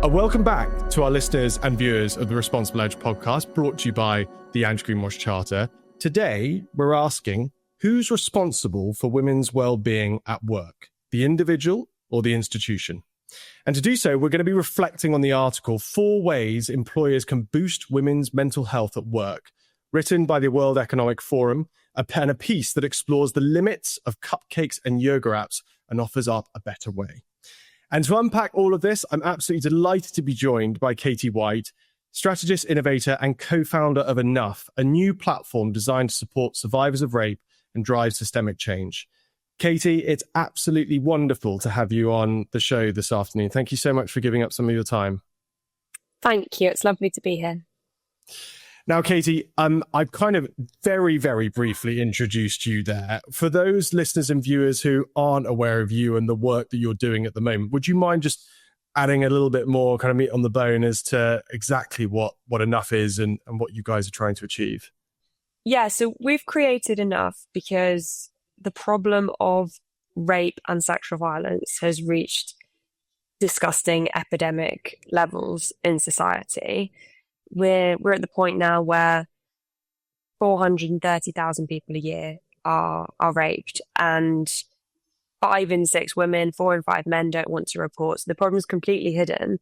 Welcome back to our listeners and viewers of the Responsible Edge podcast, brought to you by the Anti-Greenwash Charter. Today, we're asking, who's responsible for women's well-being at work, the individual or the institution? And to do so, we're going to be reflecting on the article, 4 Ways Employers Can Boost Women's Mental Health at Work, written by the World Economic Forum, and a piece that explores the limits of cupcakes and yoga apps and offers up a better way. And to unpack all of this, I'm absolutely delighted to be joined by Katie White, strategist, innovator, and co-founder of Enough, a new platform designed to support survivors of rape and drive systemic change. Katie, it's absolutely wonderful to have you on the show this afternoon. Thank you so much for giving up some of your time. Thank you. It's lovely to be here. Now, Katie, I've kind of very, very briefly introduced you there. For those listeners and viewers who aren't aware of you and the work that you're doing at the moment, would you mind just adding a little bit more kind of meat on the bone as to exactly what Enough is and what you guys are trying to achieve? Yeah, so we've created Enough because the problem of rape and sexual violence has reached disgusting epidemic levels in society. We're at the point now where 430,000 people a year are raped, and 5 in 6 women, 4 in 5 men don't want to report. So the problem is completely hidden,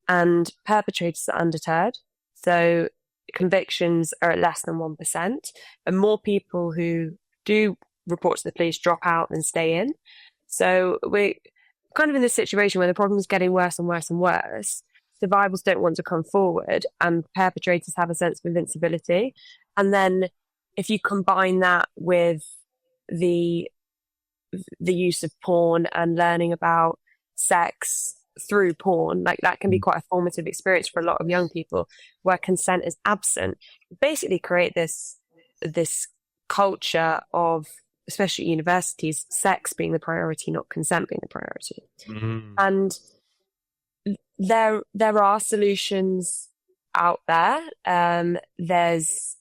and perpetrators are undeterred. So convictions are at less than 1%, and more people who do report to the police drop out than stay in. So we're kind of in this situation where the problem is getting worse and worse and worse. Survivors don't want to come forward, and perpetrators have a sense of invincibility. And then if you combine that with the use of porn and learning about sex through porn, like that can be quite a formative experience for a lot of young people where consent is absent. Basically create this culture of, especially at universities, sex being the priority, not consent being the priority. Mm-hmm. And there are solutions out there. There's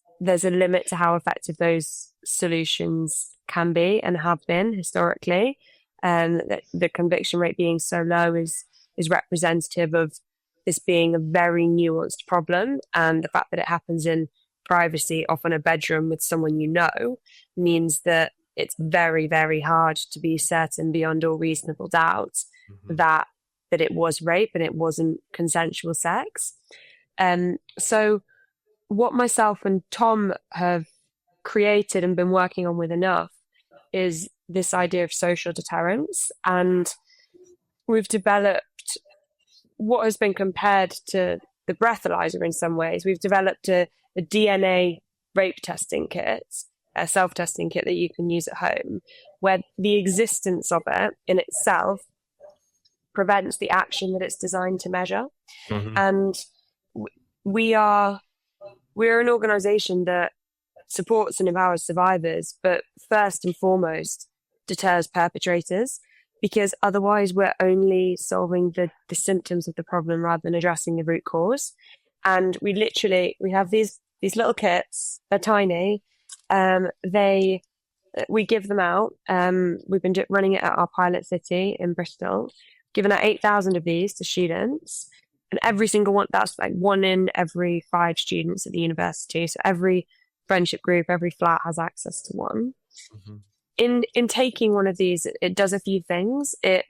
a limit to how effective those solutions can be and have been historically. The conviction rate being so low is representative of this being a very nuanced problem, and the fact that it happens in privacy, often a bedroom with someone you know, means that it's very, very hard to be certain beyond all reasonable doubt that it was rape and it wasn't consensual sex. So what myself and Tom have created and been working on with Enough is this idea of social deterrence. And we've developed what has been compared to the breathalyzer in some ways. We've developed a DNA rape testing kit, a self-testing kit that you can use at home, where the existence of it in itself prevents the action that it's designed to measure. Mm-hmm. And we're an organization that supports and empowers survivors, but first and foremost deters perpetrators, because otherwise we're only solving the symptoms of the problem rather than addressing the root cause. And we have these little kits. They're tiny. We give them out. We've been running it at our pilot city in Bristol, given out 8,000 of these to students, and every single one, that's like 1 in every 5 students at the university. So every friendship group, every flat has access to one. Mm-hmm. In taking one of these, it does a few things. It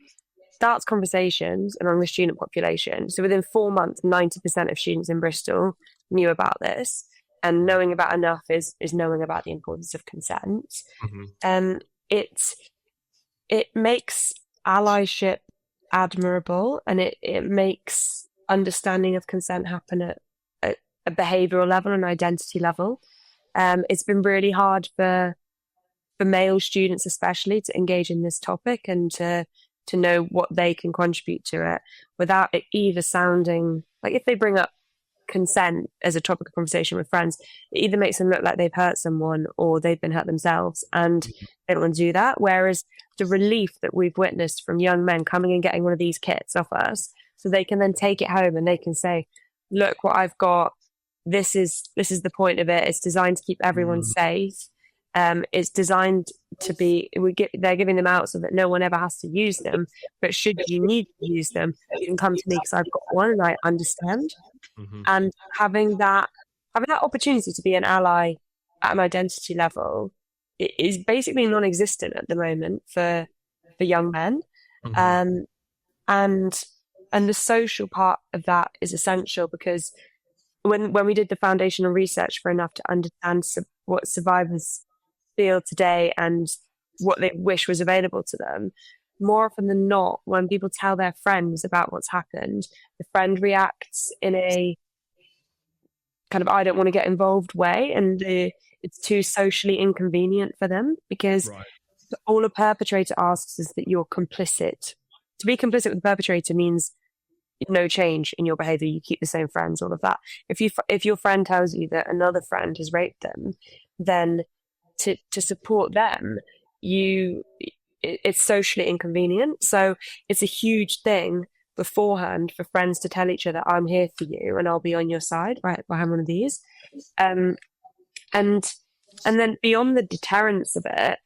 starts conversations among the student population. So within 4 months, 90% of students in Bristol knew about this. And knowing about Enough is knowing about the importance of consent. Mm-hmm. It makes allyship admirable, and it makes understanding of consent happen at a behavioural level and identity level. It's been really hard for male students especially to engage in this topic and to know what they can contribute to it without it either sounding like, if they bring up consent as a topic of conversation with friends, it either makes them look like they've hurt someone or they've been hurt themselves, and they don't want to do that. Whereas the relief that we've witnessed from young men coming and getting one of these kits off us, so they can then take it home and they can say, look what I've got, this is the point of it. It's designed to keep everyone safe. It's designed they're giving them out so that no one ever has to use them. But should you need to use them, you can come to me because I've got one and I understand. Mm-hmm. And having that opportunity to be an ally at an identity level is basically non-existent at the moment for young men. Mm-hmm. And the social part of that is essential, because when we did the foundational research for enough to understand what survivors feel today and what they wish was available to them, more often than not, when people tell their friends about what's happened, the friend reacts in a kind of I don't want to get involved way, and it's too socially inconvenient for them, because Right. all a perpetrator asks is that you're complicit. To be complicit with the perpetrator means no change in your behavior. You keep the same friends, all of that. If your friend tells you that another friend has raped them, then to support them, it's socially inconvenient. So it's a huge thing beforehand for friends to tell each other, I'm here for you and I'll be on your side, right behind one of these. And then beyond the deterrence of it,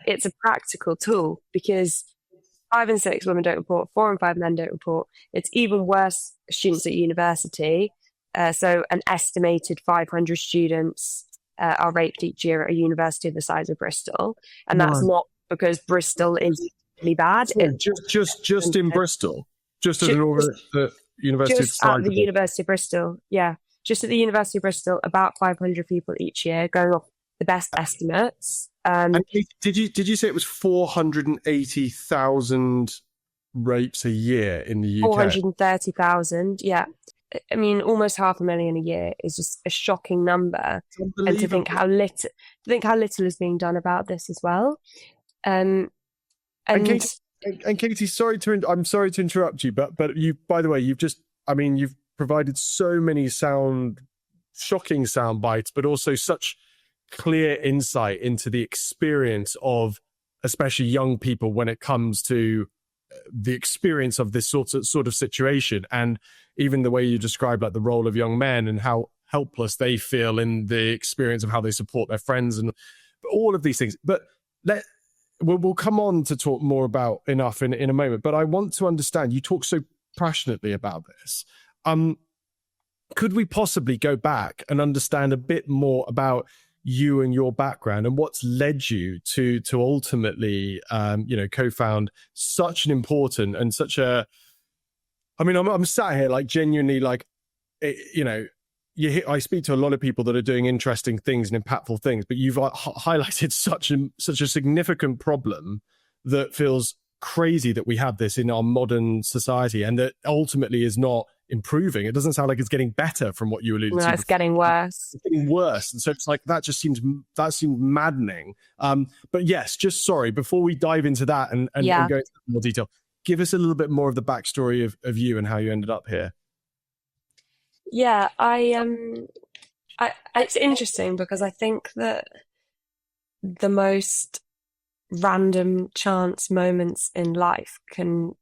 it's a practical tool, because 5 and 6 women don't report, 4 and 5 men don't report. It's even worse students at university. So an estimated 500 students are raped each year at a university the size of Bristol. And that's not because Bristol is really bad. Just in Bristol? Just at the University just of at the University of Bristol, yeah. Just at the University of Bristol, about 500 people each year, going off the best estimates. And did you say it was 480,000 rapes a year in the UK? 430,000, yeah. I mean, almost 500,000 a year is just a shocking number. And to think how little is being done about this as well. And Katie, I'm sorry to interrupt you, but you, by the way, you've provided so many shocking sound bites, but also such clear insight into the experience of especially young people when it comes to the experience of this sort of situation, and even the way you describe like the role of young men and how helpless they feel in the experience of how they support their friends and all of these things. But we'll come on to talk more about enough in a moment. But I want to understand, you talk so passionately about this. Could we possibly go back and understand a bit more about you and your background and what's led you to ultimately, co-found such an important and such a, I mean, I'm sat here like genuinely like, I speak to a lot of people that are doing interesting things and impactful things, but you've highlighted such a significant problem that feels crazy that we have this in our modern society, and that ultimately is not improving. It doesn't sound like it's getting better from what you alluded to. It's getting worse. It's getting worse. And so it's like, that seemed maddening. But yes, just sorry, before we dive into that and go into more detail, give us a little bit more of the backstory of you and how you ended up here. Yeah, it's interesting because I think that the most random chance moments in life can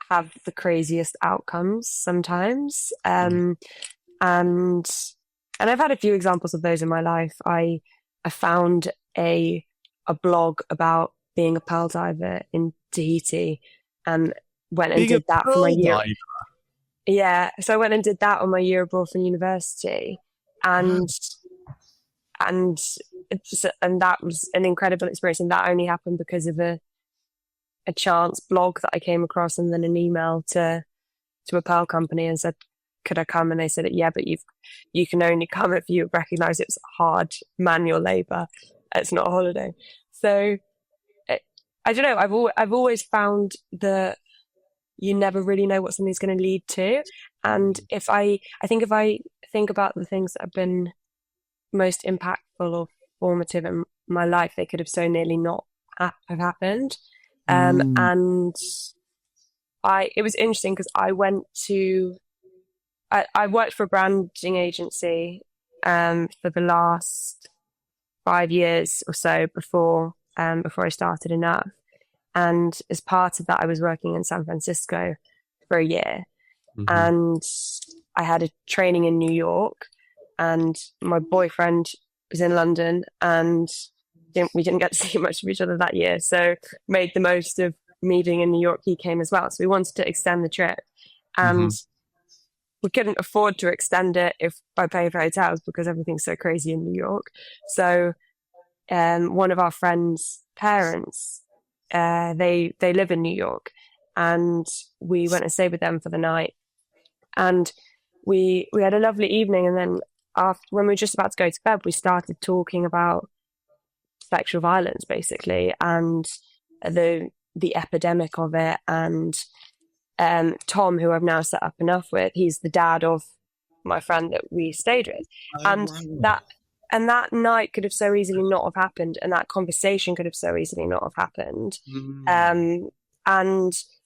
have the craziest outcomes sometimes. And I've had a few examples of those in my life. I found a blog about being a pearl diver in Tahiti and went and did that for my year. Yeah, so I went and did that on my year abroad from university, and that was an incredible experience. And that only happened because of a chance blog that I came across, and then an email to a pearl company and said, could I come? And they said, yeah, but you can only come if you recognize it's hard manual labor. It's not a holiday. So I don't know. I've always found that you never really know what something's going to lead to. And if I think about the things that have been most impactful or formative in my life, they could have so nearly not have happened. And it was interesting because I worked for a branding agency for the last 5 years or so before I started Enough. And as part of that, I was working in San Francisco for a year. Mm-hmm. And I had a training in New York, and my boyfriend was in London. And we didn't get to see much of each other that year. So made the most of meeting in New York. He came as well. So we wanted to extend the trip. And we couldn't afford to extend it by paying for hotels because everything's so crazy in New York. So one of our friends' parents, they live in New York, and we went and stayed with them for the night. And we had a lovely evening. And then when we were just about to go to bed, we started talking about sexual violence, basically, and the epidemic of it. And Tom, who I've now set up enough with, he's the dad of my friend that we stayed with. And that night could have so easily not have happened, and that conversation could have so easily not have happened. And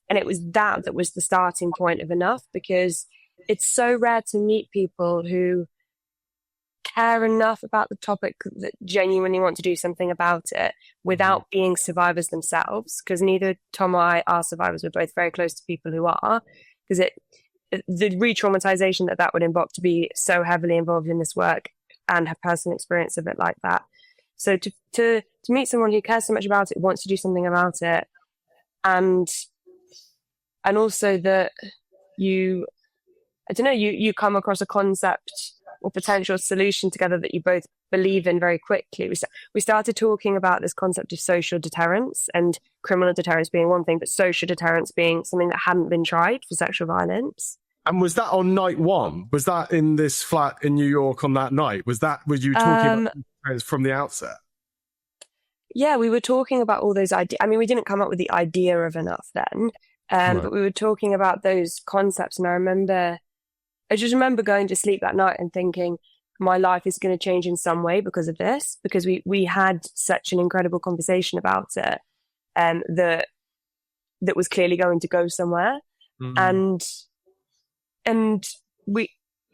it was that was the starting point of enough, because it's so rare to meet people who care enough about the topic that genuinely want to do something about it without being survivors themselves, because neither Tom or I are survivors. We're both very close to people who are, because the re-traumatization that would involve to be so heavily involved in this work and have personal experience of it like that. So to meet someone who cares so much about it, wants to do something about it, and also that you come across a concept or potential solution together that you both believe in very quickly. We started talking about this concept of social deterrence, and criminal deterrence being one thing, but social deterrence being something that hadn't been tried for sexual violence. And was that on night one? Was that in this flat in New York on that night? Were you talking about deterrence from the outset? Yeah, we were talking about all those ideas. I mean, we didn't come up with the idea of enough then, but we were talking about those concepts. And I just remember going to sleep that night and thinking, my life is going to change in some way because of this, because we had such an incredible conversation about it, that was clearly going to go somewhere. And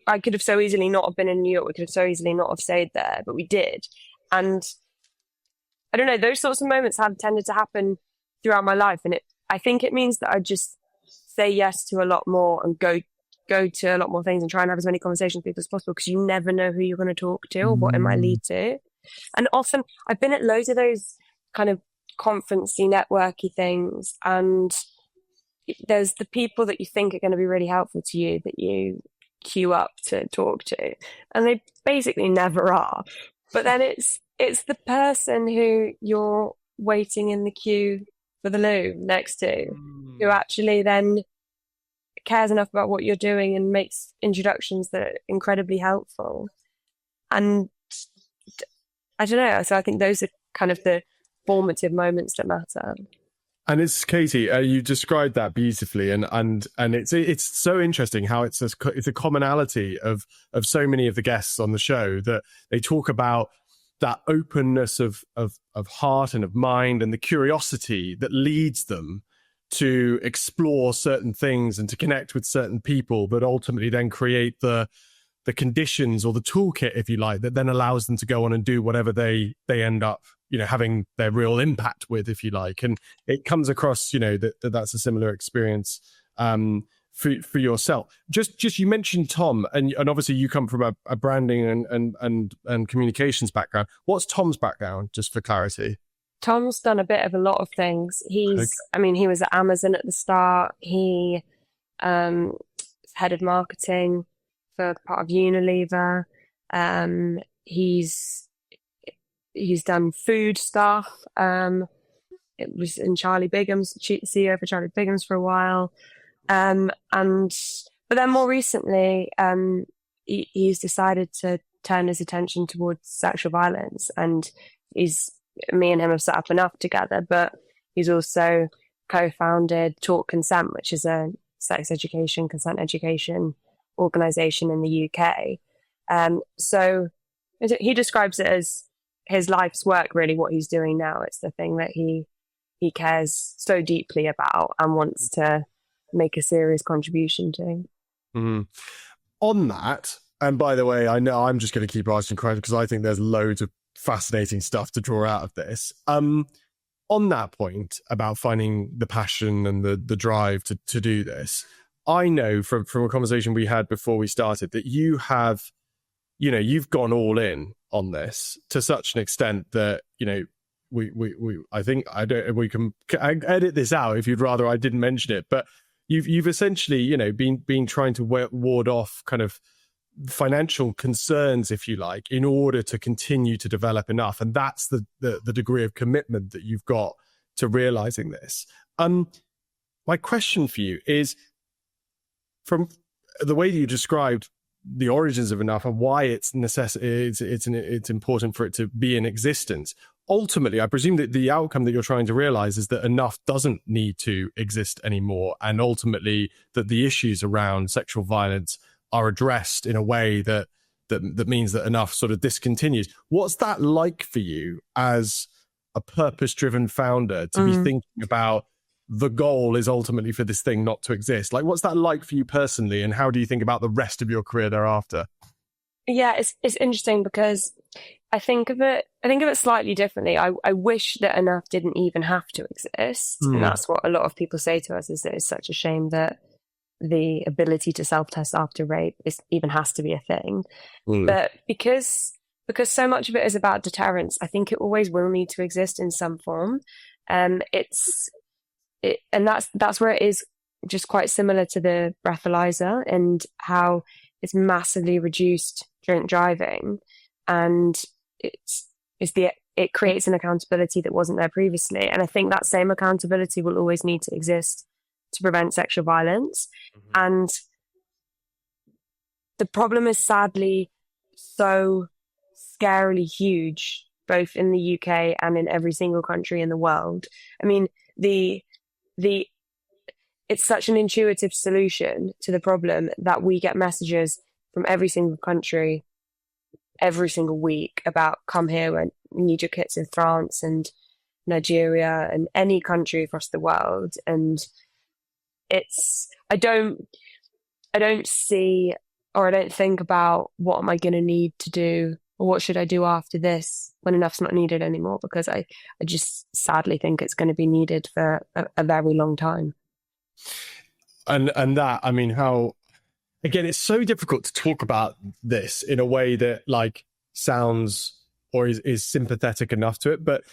I could have so easily not have been in New York. We could have so easily not have stayed there, but we did. And I don't know, those sorts of moments have tended to happen throughout my life. And I think it means that I just say yes to a lot more and go to a lot more things and try and have as many conversations with people as possible, because you never know who you're going to talk to or what it might lead to. And often I've been at loads of those kind of conferencey, networky things, and there's the people that you think are going to be really helpful to you that you queue up to talk to, and they basically never are. But then it's the person who you're waiting in the queue for the loo next to who actually then cares enough about what you're doing and makes introductions that are incredibly helpful. And I don't know, so I think those are kind of the formative moments that matter. And it's Katie, you described that beautifully, and it's so interesting how it's a commonality of so many of the guests on the show, that they talk about that openness of heart and of mind, and the curiosity that leads them to explore certain things and to connect with certain people, but ultimately then create the conditions or the toolkit, if you like, that then allows them to go on and do whatever they end up, having their real impact with, if you like. And it comes across, that's a similar experience for yourself. Just you mentioned Tom, and obviously you come from a branding and communications background. What's Tom's background, just for clarity? Tom's done a bit of a lot of things. He was at Amazon at the start. He head of marketing for part of Unilever. He's done food stuff. It was in Charlie Bigham's, CEO for Charlie Bigham's for a while. But then more recently, he's decided to turn his attention towards sexual violence, and me and him have set up enough together, but he's also co-founded Talk Consent, which is a sex education, consent education organization in the UK. So he describes it as his life's work, really, what he's doing now. It's the thing that he cares so deeply about and wants to make a serious contribution to. Mm-hmm. On that, and by the way, I know I'm just going to keep asking questions because I think there's loads of fascinating stuff to draw out of this. On that point about finding the passion and the drive to do this, I know from a conversation we had before we started that you have, you've gone all in on this to such an extent that, I think I don't. We can edit this out if you'd rather I didn't mention it. But you've essentially, you know, been trying to ward off kind of financial concerns, if you like, in order to continue to develop enough, and that's the degree of commitment that you've got to realizing this. My question for you is, from the way that you described the origins of enough and why it's important for it to be in existence. Ultimately, I presume that the outcome that you're trying to realize is that enough doesn't need to exist anymore, and ultimately that the issues around sexual violence are addressed in a way that means that enough sort of discontinues. What's that like for you as a purpose-driven founder to be thinking about the goal is ultimately for this thing not to exist? Like, what's that like for you personally, and how do you think about the rest of your career thereafter? Yeah, it's interesting because I think of it slightly differently. I wish that enough didn't even have to exist. And that's what a lot of people say to us, is that it's such a shame that the ability to self-test after rape even has to be a thing. But because so much of it is about deterrence, I think it always will need to exist in some form. And that's where it is just quite similar to the breathalyzer, and how it's massively reduced drink driving, and it creates an accountability that wasn't there previously. And I think that same accountability will always need to exist to prevent sexual violence. And the problem is sadly so scarily huge, both in the UK and in every single country in the world. I mean, it's such an intuitive solution to the problem that we get messages from every single country every single week about, come here, and we need your kits in France and Nigeria and any country across the world. And I don't see, or I don't think about, what am I going to need to do, or what should I do after this when enough's not needed anymore, because I just sadly think it's going to be needed for a very long time. And that, I mean, how, again, it's so difficult to talk about this in a way that like sounds or is sympathetic enough to it. But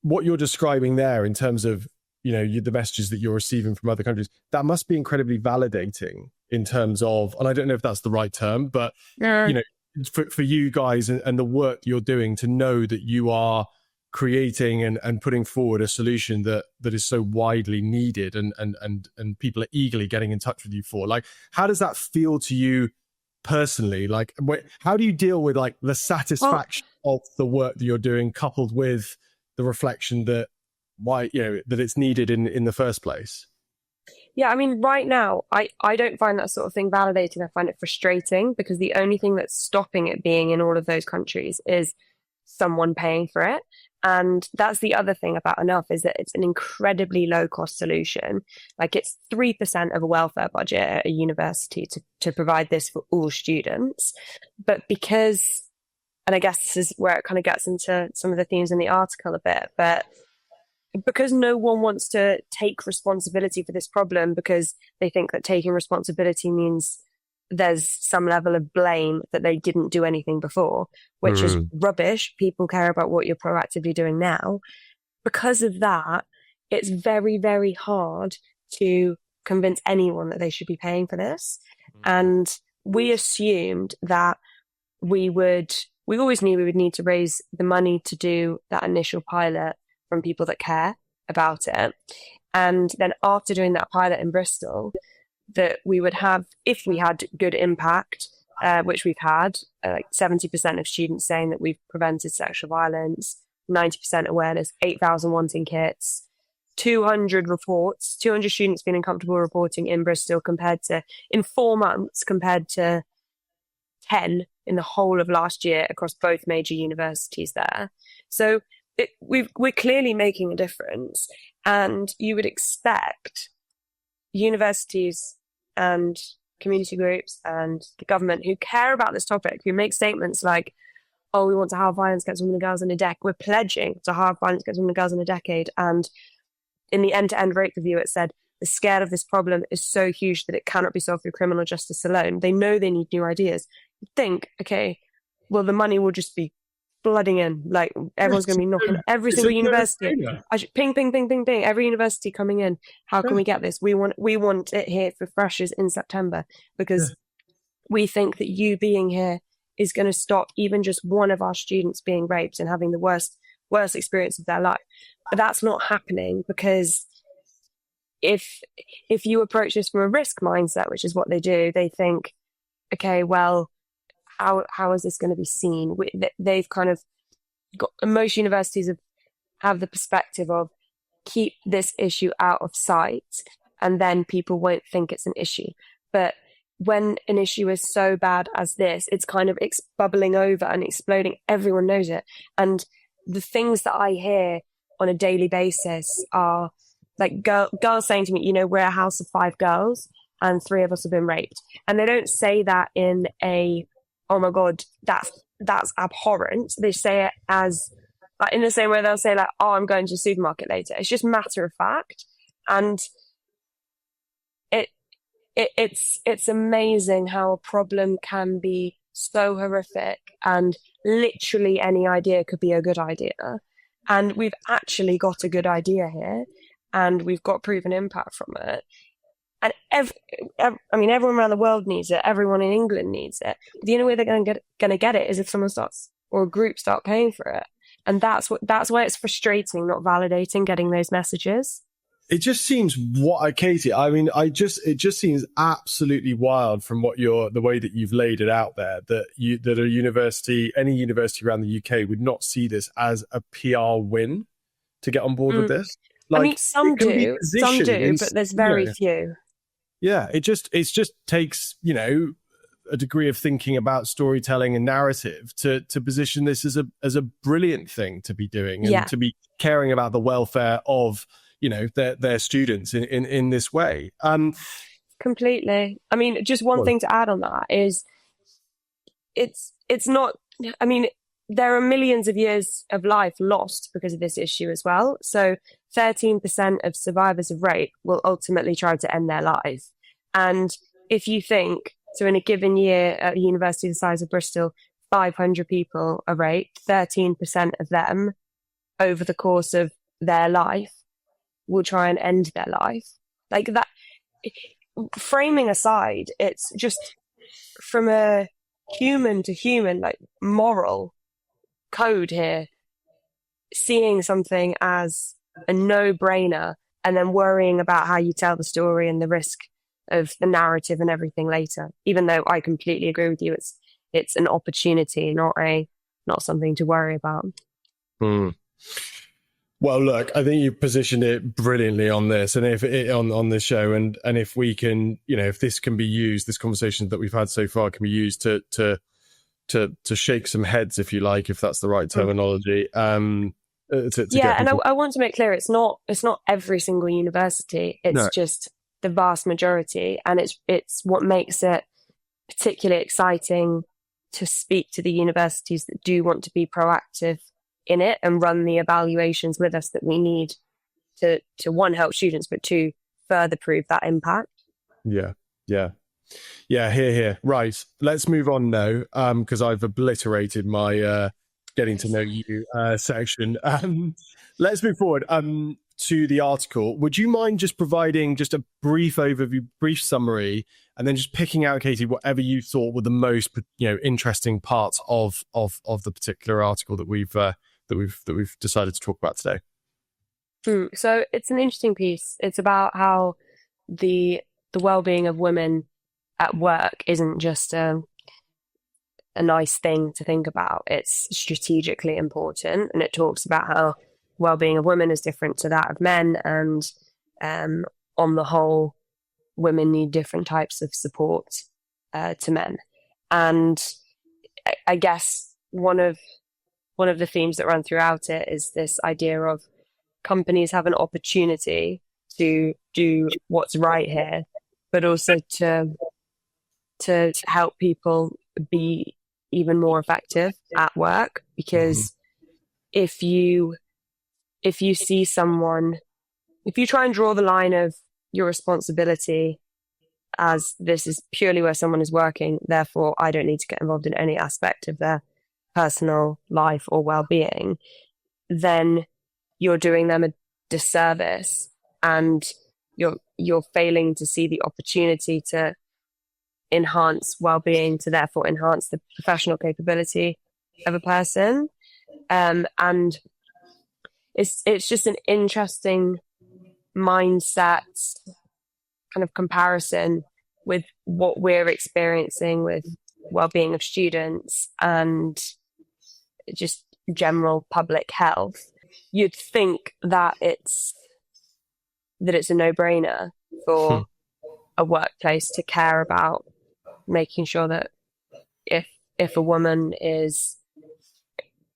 what you're describing there in terms of, you know, the messages that you're receiving from other countries, that must be incredibly validating in terms of, and I don't know if that's the right term, but, you know, for you guys and the work you're doing, to know that you are creating and putting forward a solution that is so widely needed and people are eagerly getting in touch with you for. Like, how does that feel to you personally? Like, how do you deal with like the satisfaction of the work that you're doing, coupled with the reflection that that it's needed in the first place? Yeah, I mean, right now, I don't find that sort of thing validating. I find it frustrating, because the only thing that's stopping it being in all of those countries is someone paying for it. And that's the other thing about enough, is that it's an incredibly low cost solution. Like, it's 3% of a welfare budget at a university to provide this for all students. But because, and I guess this is where it kind of gets into some of the themes in the article a bit, but because no one wants to take responsibility for this problem, because they think that taking responsibility means there's some level of blame that they didn't do anything before, which is rubbish. People care about what you're proactively doing now. Because of that, it's very, very hard to convince anyone that they should be paying for this. And we assumed that we always knew we would need to raise the money to do that initial pilot from people that care about it. And then after doing that pilot in Bristol, that we would have, if we had good impact, which we've had, like 70% of students saying that we've prevented sexual violence, 90% awareness, 8,000 wanting kits, 200 reports, 200 students feeling comfortable reporting in Bristol, in 4 months, compared to 10 in the whole of last year across both major universities there. So we're clearly making a difference, and you would expect universities and community groups and the government who care about this topic, who make statements like, oh, we want to halve violence against women and girls in a decade. We're pledging to halve violence against women and girls in a decade. And in the end-to-end rape review, it said the scale of this problem is so huge that it cannot be solved through criminal justice alone. They know they need new ideas. You'd think, okay, well, the money will just be flooding in. Like everyone's going to be knocking every single university. Ping, ping, ping, ping, ping. Every university coming in. How can we get this? We want it here for freshers in September because we think that you being here is going to stop even just one of our students being raped and having the worst experience of their life. But that's not happening because if you approach this from a risk mindset, which is what they do, they think, okay, well, how is this going to be seen? They've kind of got, most universities have the perspective of keep this issue out of sight and then people won't think it's an issue. But when an issue is so bad as this, it's kind of bubbling over and exploding. Everyone knows it. And the things that I hear on a daily basis are like girls saying to me, you know, we're a house of 5 girls and 3 of us have been raped. And they don't say that in a, oh my God, that's abhorrent. They say it as, like, in the same way they'll say like, oh, I'm going to the supermarket later. It's just matter of fact. And it's amazing how a problem can be so horrific and literally any idea could be a good idea. And we've actually got a good idea here and we've got proven impact from it. And everyone around the world needs it. Everyone in England needs it. The only way they're going to get it is if someone starts or a group start paying for it. And that's why it's frustrating, not validating, getting those messages. It just seems Katie. I mean, it just seems absolutely wild from the way that you've laid it out there that any university around the UK would not see this as a PR win to get on board with this. Like, I mean, some do, but there's very few. Yeah, it just takes, you know, a degree of thinking about storytelling and narrative to position this as a brilliant thing to be doing and to be caring about the welfare of, you know, their students in this way. Completely. I mean, just one thing to add on that is it's not, I mean, there are millions of years of life lost because of this issue as well. So 13% of survivors of rape will ultimately try to end their life. And if you think, so in a given year at a university the size of Bristol, 500 people are raped, 13% of them over the course of their life will try and end their life. Like that, framing aside, it's just from a human to human, like moral code here, seeing something as a no-brainer and then worrying about how you tell the story and the risk of the narrative and everything later. Even though I completely agree with you, it's an opportunity, not something to worry about. Well, look, I think you positioned it brilliantly on this, and if it, on this show, and if we can, you know, if this can be used, this conversation that we've had so far can be used to shake some heads, if you like, if that's the right terminology. And I want to make clear, it's not every single university. It's just the vast majority, and it's what makes it particularly exciting to speak to the universities that do want to be proactive in it and run the evaluations with us that we need to one, help students, but 2, further prove that impact. Yeah. Here. Right. Let's move on now, because I've obliterated my getting to know you section. Let's move forward to the article. Would you mind just providing just a brief overview, brief summary, and then just picking out, Katie, whatever you thought were the most, you know, interesting parts of the particular article that we've decided to talk about today? So it's an interesting piece. It's about how the well-being of women at work isn't just a nice thing to think about. It's strategically important, and it talks about how well-being of women is different to that of men, and on the whole, women need different types of support to men. And I guess one of the themes that run throughout it is this idea of companies have an opportunity to do what's right here, but also to help people be even more effective at work. Because if you see someone, if you try and draw the line of your responsibility as this is purely where someone is working, therefore I don't need to get involved in any aspect of their personal life or well-being, then you're doing them a disservice, and you're failing to see the opportunity to enhance well-being, to therefore enhance the professional capability of a person. And it's just an interesting mindset kind of comparison with what we're experiencing with well-being of students and just general public health. You'd think that it's a no-brainer for a workplace to care about making sure that if a woman is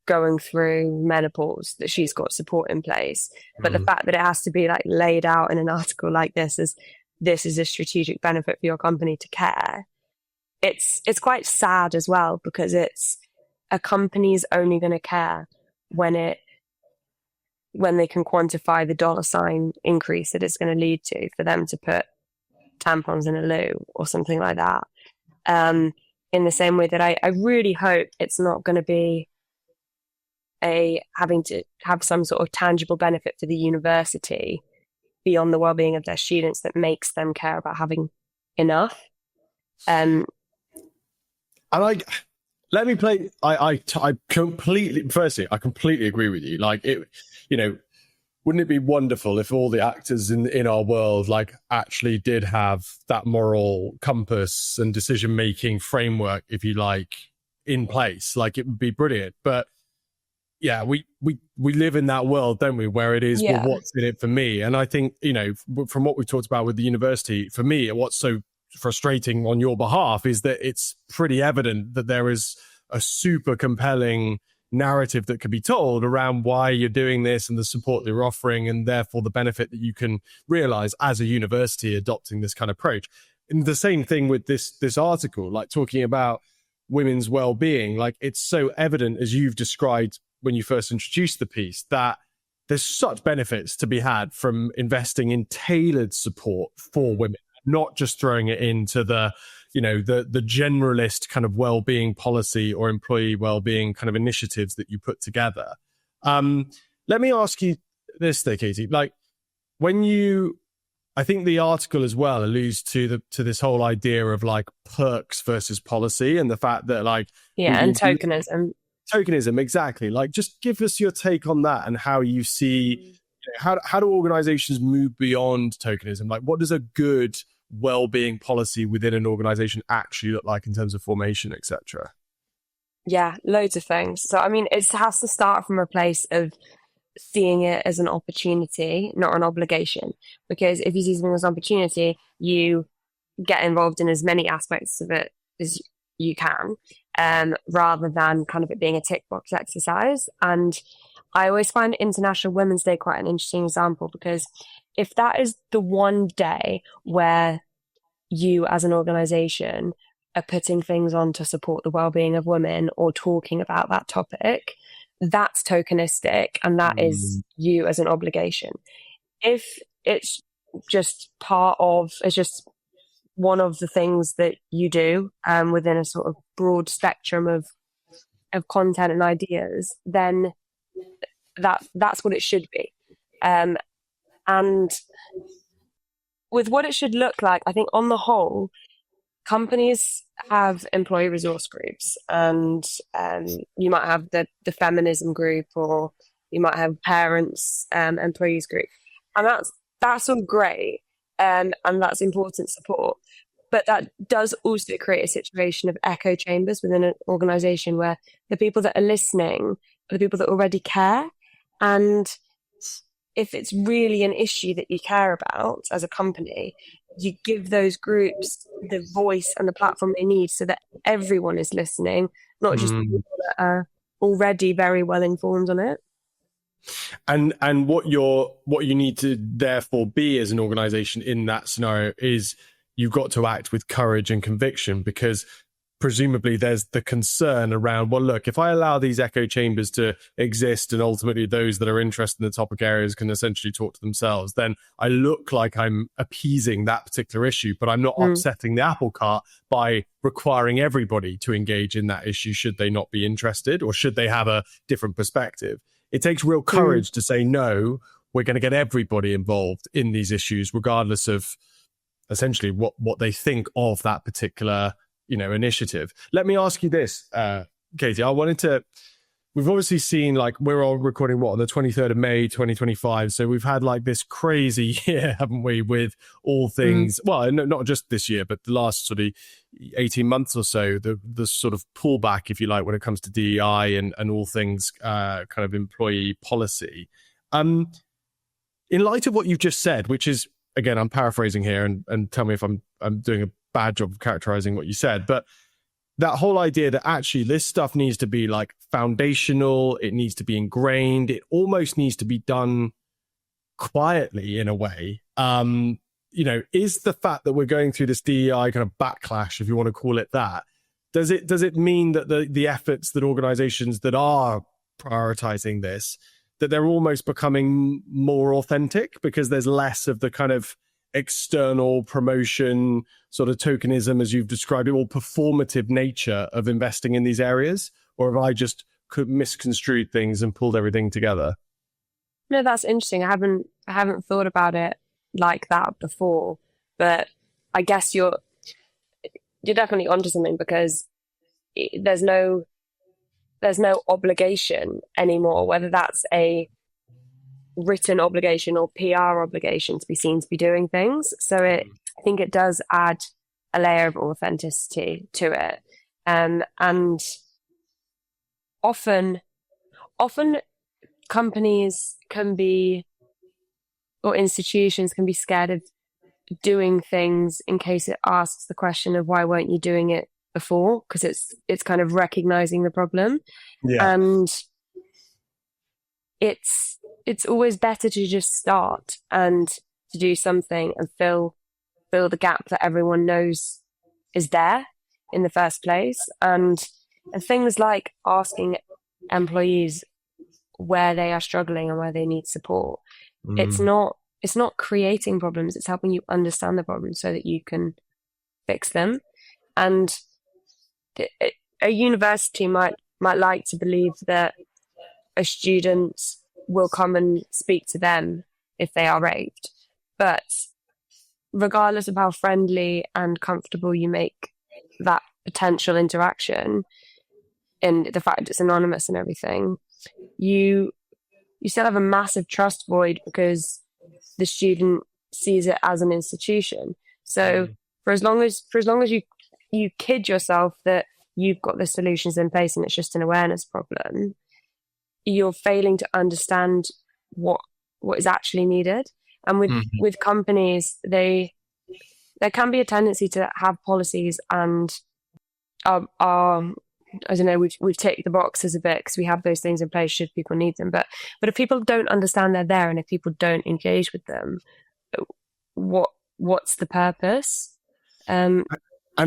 going through menopause, that she's got support in place. But the fact that it has to be like laid out in an article like this is a strategic benefit for your company to care, it's quite sad as well, because it's a company's only going to care when they can quantify the dollar sign increase that it's going to lead to for them to put tampons in a loo or something like that. In the same way that I really hope it's not going to be having to have some sort of tangible benefit for the university beyond the well-being of their students that makes them care about having enough. And let me play. I completely agree with you. Like, it, wouldn't it be wonderful if all the actors in our world like actually did have that moral compass and decision-making framework, if you like, in place? Like, it would be brilliant. But yeah, we live in that world, don't we, where it is, well, what's in it for me? And I think, from what we've talked about with the university, for me, what's so frustrating on your behalf is that it's pretty evident that there is a super compelling narrative that could be told around why you're doing this and the support that you're offering, and therefore the benefit that you can realize as a university adopting this kind of approach. And the same thing with this article, like talking about women's well-being. Like, it's so evident, as you've described when you first introduced the piece, that there's such benefits to be had from investing in tailored support for women, not just throwing it into the generalist kind of well-being policy or employee well-being kind of initiatives that you put together. Let me ask you this though, Katie, like, I think the article as well alludes to this whole idea of like perks versus policy, and the fact that like, and tokenism, exactly. Like, just give us your take on that and how you see, how do organizations move beyond tokenism? Like, what does a good well-being policy within an organization actually look like in terms of formation, etc.? Yeah, loads of things. So, I mean, it has to start from a place of seeing it as an opportunity, not an obligation. Because if you see something as an opportunity, you get involved in as many aspects of it as you can, rather than kind of it being a tick box exercise. And I always find International Women's Day quite an interesting example, because if that is the one day where you as an organization are putting things on to support the well-being of women or talking about that topic, that's tokenistic, and that is you as an obligation. If it's just one of the things that you do within a sort of broad spectrum of content and ideas, then that's what it should be. And with what it should look like, I think on the whole, companies have employee resource groups, and you might have the feminism group, or you might have parents employees group, and that's all great, and that's important support. But that does also create a situation of echo chambers within an organization, where the people that are listening are the people that already care. And if it's really an issue that you care about as a company, you give those groups the voice and the platform they need so that everyone is listening, not just people that are already very well informed on it. And what you need to therefore be as an organization in that scenario is you've got to act with courage and conviction, because presumably there's the concern around, well, look, if I allow these echo chambers to exist and ultimately those that are interested in the topic areas can essentially talk to themselves, then I look like I'm appeasing that particular issue, but I'm not upsetting the apple cart by requiring everybody to engage in that issue should they not be interested or should they have a different perspective. It takes real courage to say, no, we're going to get everybody involved in these issues, regardless of essentially what they think of that particular initiative. Let me ask you this, Katie. We've obviously seen, like, we're all recording on the 23rd of May 2025, so we've had like this crazy year, haven't we, with all things, well, not just this year, but the last sort of 18 months or so, the sort of pullback, if you like, when it comes to DEI and all things kind of employee policy. In light of what you've just said, which is, again, I'm paraphrasing here, and tell me if I'm doing a bad job of characterizing what you said, but that whole idea that actually this stuff needs to be like foundational, it needs to be ingrained, it almost needs to be done quietly in a way. Is the fact that we're going through this DEI kind of backlash, if you want to call it that, does it mean that the efforts that organizations that are prioritizing this, that they're almost becoming more authentic because there's less of the kind of external promotion, sort of tokenism, as you've described it, or performative nature of investing in these areas? Or have I just misconstrued things and pulled everything together? No, that's interesting. I haven't thought about it like that before, but I guess you're definitely onto something, because there's no obligation anymore, whether that's a written obligation or PR obligation, to be seen to be doing things. So I think it does add a layer of authenticity to it. And often companies can be, or institutions can be, scared of doing things in case it asks the question of why weren't you doing it before, because it's kind of recognizing the problem. And it's always better to just start and to do something and fill the gap that everyone knows is there in the first place. And things like asking employees where they are struggling and where they need support. It's not creating problems, it's helping you understand the problems so that you can fix them. And a university might like to believe that a student will come and speak to them if they are raped. But regardless of how friendly and comfortable you make that potential interaction, and the fact it's anonymous and everything, you still have a massive trust void because the student sees it as an institution. So for as long as you kid yourself that you've got the solutions in place and it's just an awareness problem, you're failing to understand what is actually needed. And with companies, there can be a tendency to have policies and I don't know, we've ticked the boxes a bit because we have those things in place should people need them. But if people don't understand they're there, and if people don't engage with them, what's the purpose? And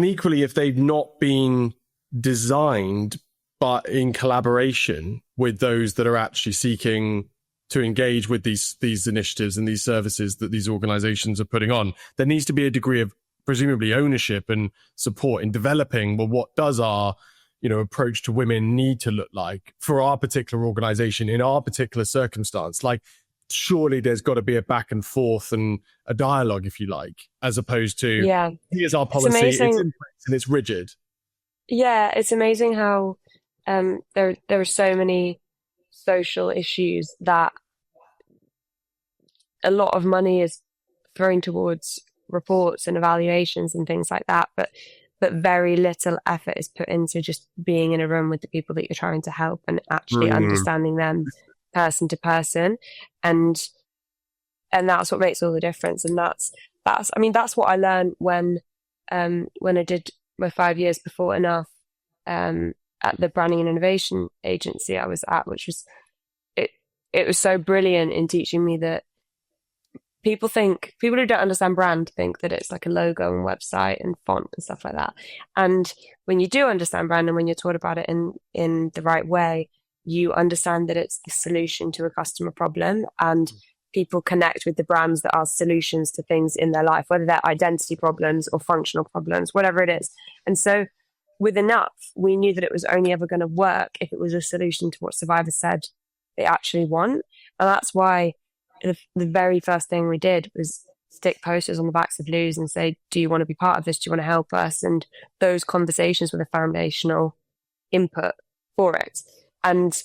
equally, if they've not been designed but in collaboration with those that are actually seeking to engage with these initiatives and these services that these organizations are putting on, there needs to be a degree of presumably ownership and support in developing, well, what does our approach to women need to look like for our particular organization in our particular circumstance? Like, surely there's got to be a back and forth and a dialogue, if you like, as opposed to here's our policy, it's in place and it's rigid. Yeah, it's amazing how there are so many social issues that a lot of money is thrown towards reports and evaluations and things like that, but very little effort is put into just being in a room with the people that you're trying to help and actually understanding them person to person, and that's what makes all the difference. And that's what I learned when I did my 5 years before enough at the branding and innovation agency I was at, which was it was so brilliant in teaching me that people who don't understand brand think that it's like a logo and website and font and stuff like that. And when you do understand brand and when you're taught about it in the right way, you understand that it's the solution to a customer problem, and people connect with the brands that are solutions to things in their life, whether they're identity problems or functional problems, whatever it is. And so with Enough, we knew that it was only ever going to work if it was a solution to what survivors said they actually want. And that's why the very first thing we did was stick posters on the backs of loos and say, do you want to be part of this? Do you want to help us? And those conversations were the foundational input for it. And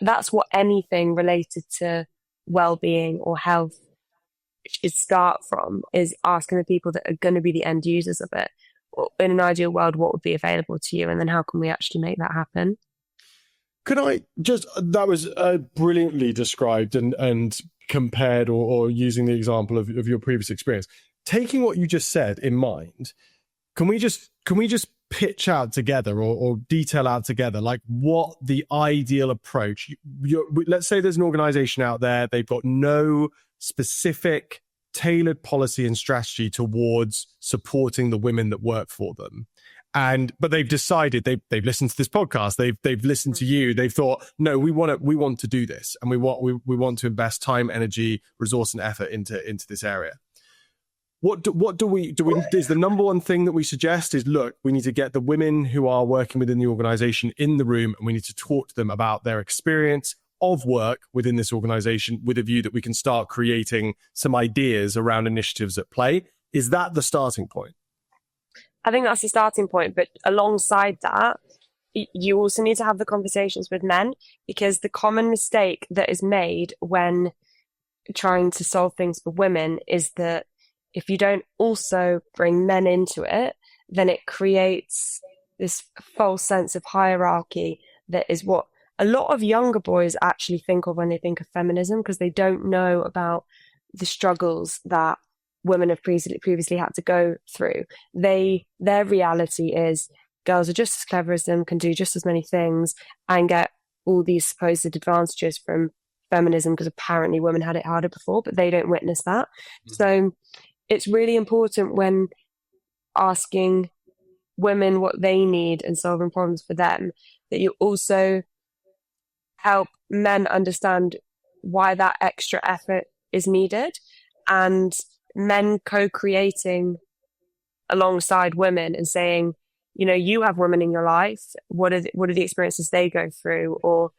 that's what anything related to well-being or health should start from, is asking the people that are going to be the end users of it, in an ideal world, what would be available to you? And then how can we actually make that happen? Could I just, that was brilliantly described and compared or using the example of your previous experience. Taking what you just said in mind, can we just pitch out together or detail out together, like what the ideal approach, let's say there's an organization out there, they've got no specific tailored policy and strategy towards supporting the women that work for them. But they've decided, they've listened to this podcast, they've listened to you, they've thought, no, we want to do this, and we want to invest time, energy, resource, and effort into this area. What do we is the number one thing that we suggest is, look, we need to get the women who are working within the organization in the room, and we need to talk to them about their experience of work within this organization, with a view that we can start creating some ideas around initiatives at play. Is that the starting point? I think that's the starting point, but alongside that, you also need to have the conversations with men, because the common mistake that is made when trying to solve things for women is that if you don't also bring men into it, then it creates this false sense of hierarchy that is what a lot of younger boys actually think of when they think of feminism, because they don't know about the struggles that women have previously had to go through. Their reality is girls are just as clever as them, can do just as many things, and get all these supposed advantages from feminism because apparently women had it harder before, but they don't witness that. Mm-hmm. So it's really important when asking women what they need and solving problems for them, that you also help men understand why that extra effort is needed, and men co-creating alongside women and saying, you know, you have women in your life, what are the experiences they go through, or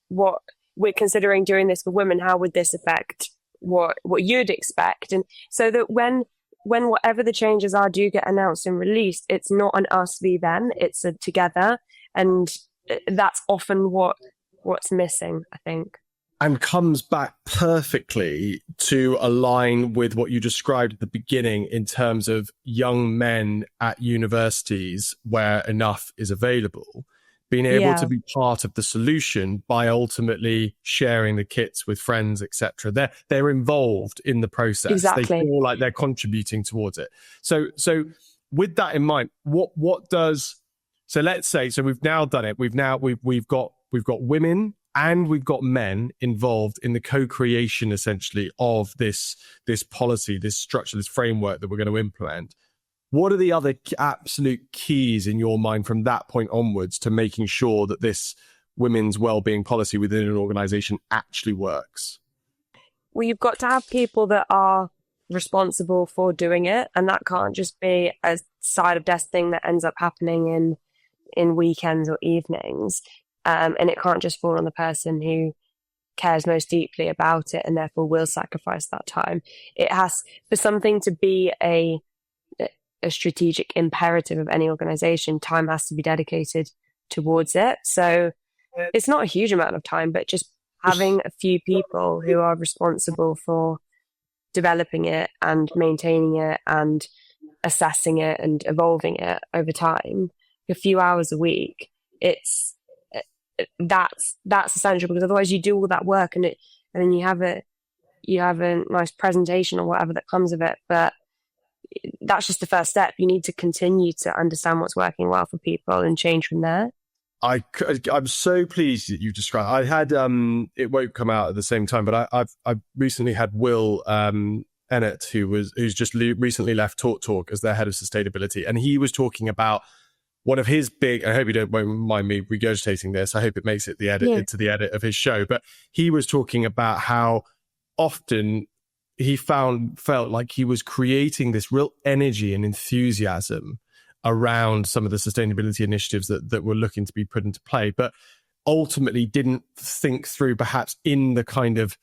what we're considering doing this for women, how would this affect what you'd expect? And so that when whatever the changes are do get announced and released, it's not an us v them, it's a together. And that's often what's missing, I think. And comes back perfectly to align with what you described at the beginning in terms of young men at universities where enough is available, being able to be part of the solution by ultimately sharing the kits with friends, etc. They're involved in the process. Exactly. They feel like they're contributing towards it. So with that in mind, so let's say, so we've now done it. We've got women and we've got men involved in the co-creation, essentially, of this policy, this structure, this framework that we're going to implement. What are the other absolute keys in your mind from that point onwards to making sure that this women's well-being policy within an organization actually works? Well, you've got to have people that are responsible for doing it, and that can't just be a side of desk thing that ends up happening in weekends or evenings. And it can't just fall on the person who cares most deeply about it and therefore will sacrifice that time. It has, for something to be a strategic imperative of any organization, time has to be dedicated towards it. So it's not a huge amount of time, but just having a few people who are responsible for developing it and maintaining it and assessing it and evolving it over time, a few hours a week, that's essential, because otherwise you do all that work and then you have a nice presentation or whatever that comes of it, but that's just the first step. You need to continue to understand what's working well for people and change from there. I'm so pleased that you described. I had it won't come out at the same time, but I've recently had Will Ennett, who's just recently left Talk as their head of sustainability, and he was talking about one of his big. I hope you won't mind me regurgitating this. I hope it makes it into the edit of his show. But he was talking about how often he felt like he was creating this real energy and enthusiasm around some of the sustainability initiatives that were looking to be put into play, but ultimately didn't think through, perhaps in the kind of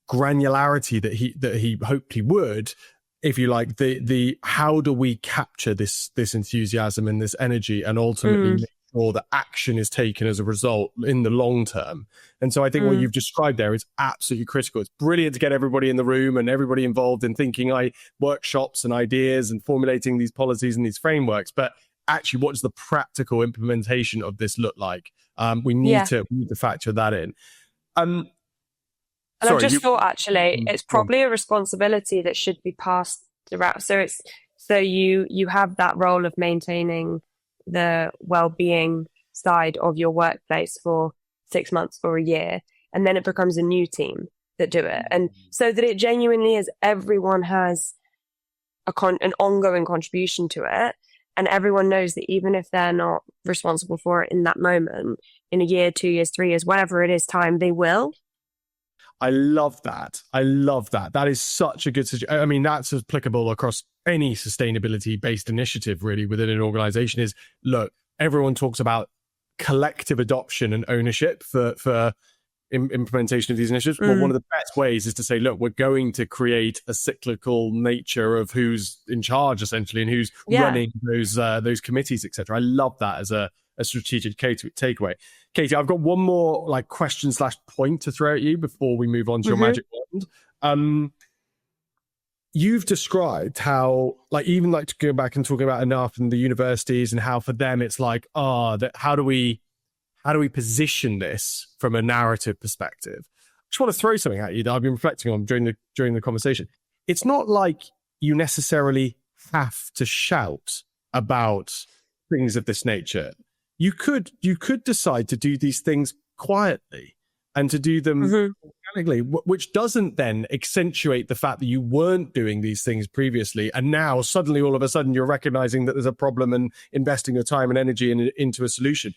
granularity that he hoped he would, if you like, the how do we capture this enthusiasm and this energy and ultimately make sure that action is taken as a result in the long term. And so I think what you've described there is absolutely critical. It's brilliant to get everybody in the room and everybody involved in thinking workshops and ideas and formulating these policies and these frameworks. But actually, what does the practical implementation of this look like? We need to factor that in. And I've just thought, actually, it's probably a responsibility that should be passed throughout. So you have that role of maintaining the well-being side of your workplace for 6 months or a year, and then it becomes a new team that do it, and so that it genuinely is everyone has an ongoing contribution to it, and everyone knows that even if they're not responsible for it in that moment, in a year, 2 years, 3 years, whatever it is time, they will. I love that. That is such a good suggestion. I mean, that's applicable across any sustainability-based initiative, really, within an organization. Is, look, everyone talks about collective adoption and ownership for implementation of these initiatives. Well, one of the best ways is to say, look, we're going to create a cyclical nature of who's in charge, essentially, and who's running those committees, etc. I love that as a strategic takeaway. Katie, I've got one more question/point to throw at you before we move on to your magic wand. You've described how, even to go back and talking about enough and the universities, and how for them it's like, how do we position this from a narrative perspective? I just want to throw something at you that I've been reflecting on during the conversation. It's not like you necessarily have to shout about things of this nature. You could decide to do these things quietly and to do them organically, which doesn't then accentuate the fact that you weren't doing these things previously, and now suddenly, all of a sudden, you're recognizing that there's a problem and investing your time and energy into a solution.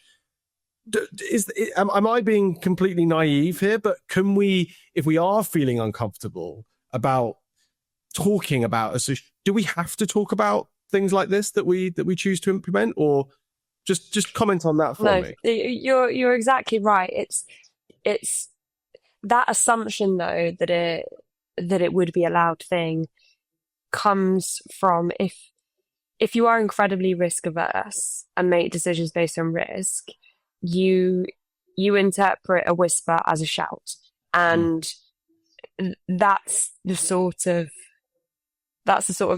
Am I being completely naive here? But can we, if we are feeling uncomfortable about talking about a solution, do we have to talk about things like this that we choose to implement, or just comment on that for me? You're exactly right. It's that assumption, though, that it would be allowed thing comes from if you are incredibly risk averse and make decisions based on risk, you interpret a whisper as a shout, and that's the sort of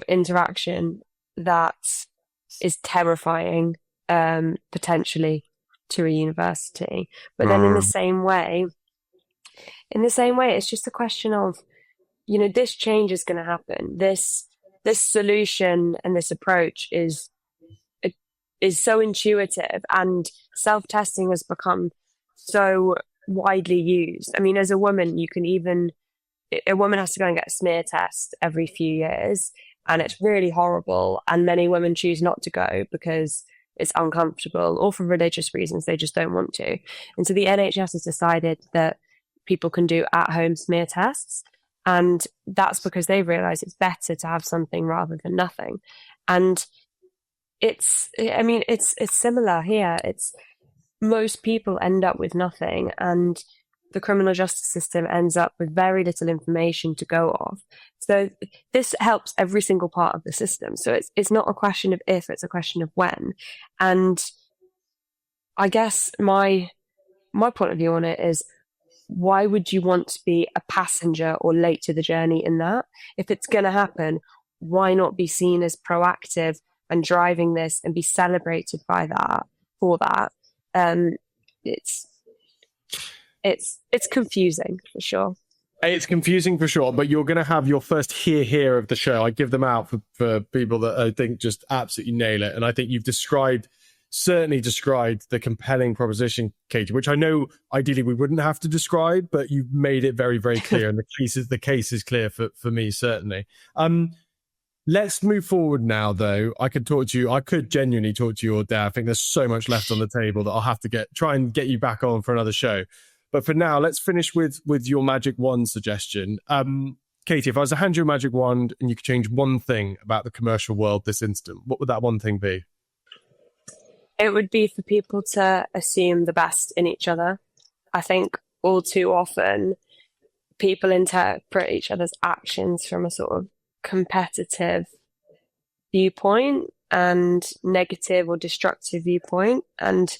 interaction that is terrifying, potentially, to a university. But then in the same way, it's just a question of, this change is going to happen. This solution and this approach is so intuitive, and self-testing has become so widely used. I mean, as a woman, a woman has to go and get a smear test every few years, and it's really horrible. And many women choose not to go because it's uncomfortable, or for religious reasons, they just don't want to. And so the NHS has decided that people can do at-home smear tests. And that's because they realize it's better to have something rather than nothing. And it's similar here. It's most people end up with nothing, and the criminal justice system ends up with very little information to go off. So this helps every single part of the system. So it's not a question of if, it's a question of when. And I guess my point of view on it is, why would you want to be a passenger or late to the journey in that? If it's going to happen, why not be seen as proactive and driving this and be celebrated for that? It's confusing for sure. It's confusing for sure, but you're going to have your first here of the show. I give them out for people that I think just absolutely nail it. And I think you've described certainly described the compelling proposition, Katie, which I know ideally we wouldn't have to describe, but you've made it very, very clear. And the case is clear for me, certainly. Let's move forward now, though. I could genuinely talk to you all day. I think there's so much left on the table that I'll have to try and get you back on for another show. But for now, let's finish with your magic wand suggestion. Katie, if I was to hand you a magic wand and you could change one thing about the commercial world this instant, what would that one thing be? It would be for people to assume the best in each other. I think all too often people interpret each other's actions from a sort of competitive viewpoint and negative or destructive viewpoint. And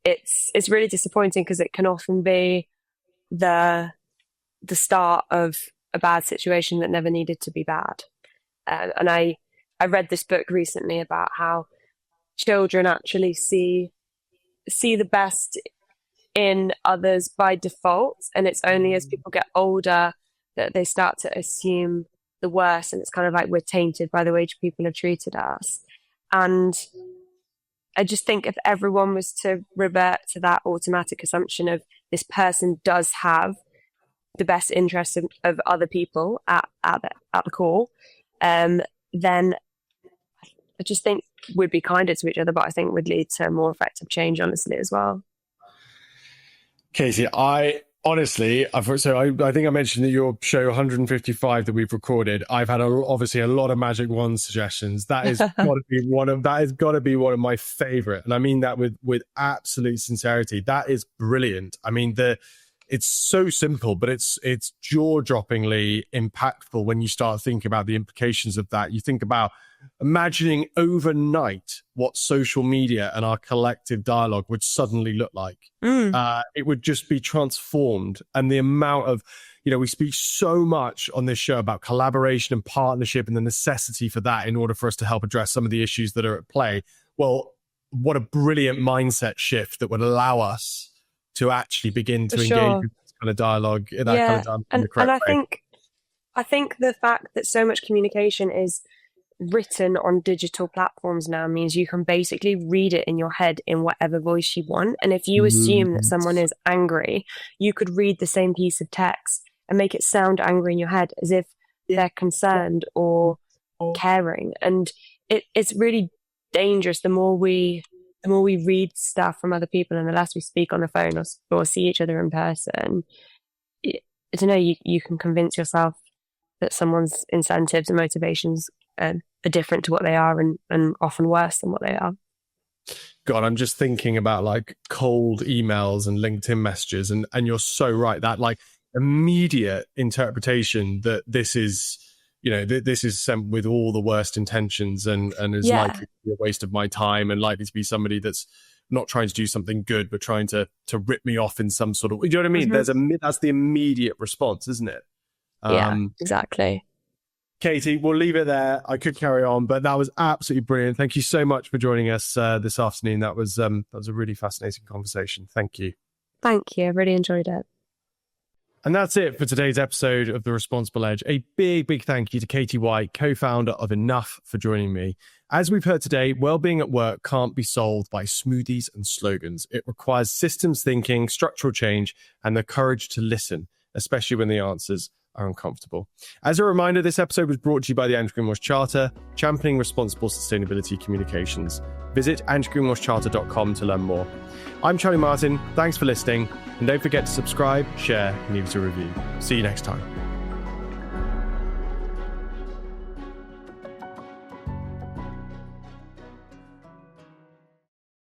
it's really disappointing because it can often be the start of a bad situation that never needed to be bad. And I read this book recently about how children actually see the best in others by default, and it's only as people get older that they start to assume the worst, and it's kind of like we're tainted by the way people have treated us. And I just think if everyone was to revert to that automatic assumption of this person does have the best interests of other people at the core, then I just think we'd be kinder to each other, but I think would lead to more effective change, honestly, as well. Katie, I think I mentioned that your show 155 that we've recorded, I've had obviously a lot of magic wand suggestions. That is got to be one of my favorite, and I mean that with absolute sincerity. That is brilliant. I mean, it's so simple, but it's jaw-droppingly impactful when you start thinking about the implications of that. You think about imagining overnight what social media and our collective dialogue would suddenly look like. It would just be transformed. And the amount of, we speak so much on this show about collaboration and partnership and the necessity for that in order for us to help address some of the issues that are at play. Well, what a brilliant mindset shift that would allow us to actually begin to engage with this kind of dialogue, in the correct way. I think the fact that so much communication is written on digital platforms now means you can basically read it in your head in whatever voice you want. And if you assume that someone is angry, you could read the same piece of text and make it sound angry in your head as if they're concerned or caring. And it's really dangerous. The more we read stuff from other people and the less we speak on the phone or see each other in person, I don't know, you can convince yourself that someone's incentives and motivations are different to what they are and often worse than what they are. God, I'm just thinking about like cold emails and LinkedIn messages, and you're so right, that like immediate interpretation that this is, this is sent with all the worst intentions and is likely to be a waste of my time and likely to be somebody that's not trying to do something good, but trying to rip me off in some sort of, you know what I mean? Mm-hmm. That's the immediate response, isn't it? Yeah, exactly. Katie, we'll leave it there. I could carry on, but that was absolutely brilliant. Thank you so much for joining us this afternoon. That was a really fascinating conversation. Thank you. Thank you. I really enjoyed it. And that's it for today's episode of The Responsible Edge. A big, big thank you to Katie White, co-founder of Enough, for joining me. As we've heard today, well-being at work can't be solved by smoothies and slogans. It requires systems thinking, structural change, and the courage to listen, especially when the answers are uncomfortable. As a reminder, this episode was brought to you by the Andrew Greenwash Charter, championing responsible sustainability communications. Visit andrewgreenwashcharter.com to learn more. I'm Charlie Martin. Thanks for listening. And don't forget to subscribe, share, and leave us a review. See you next time.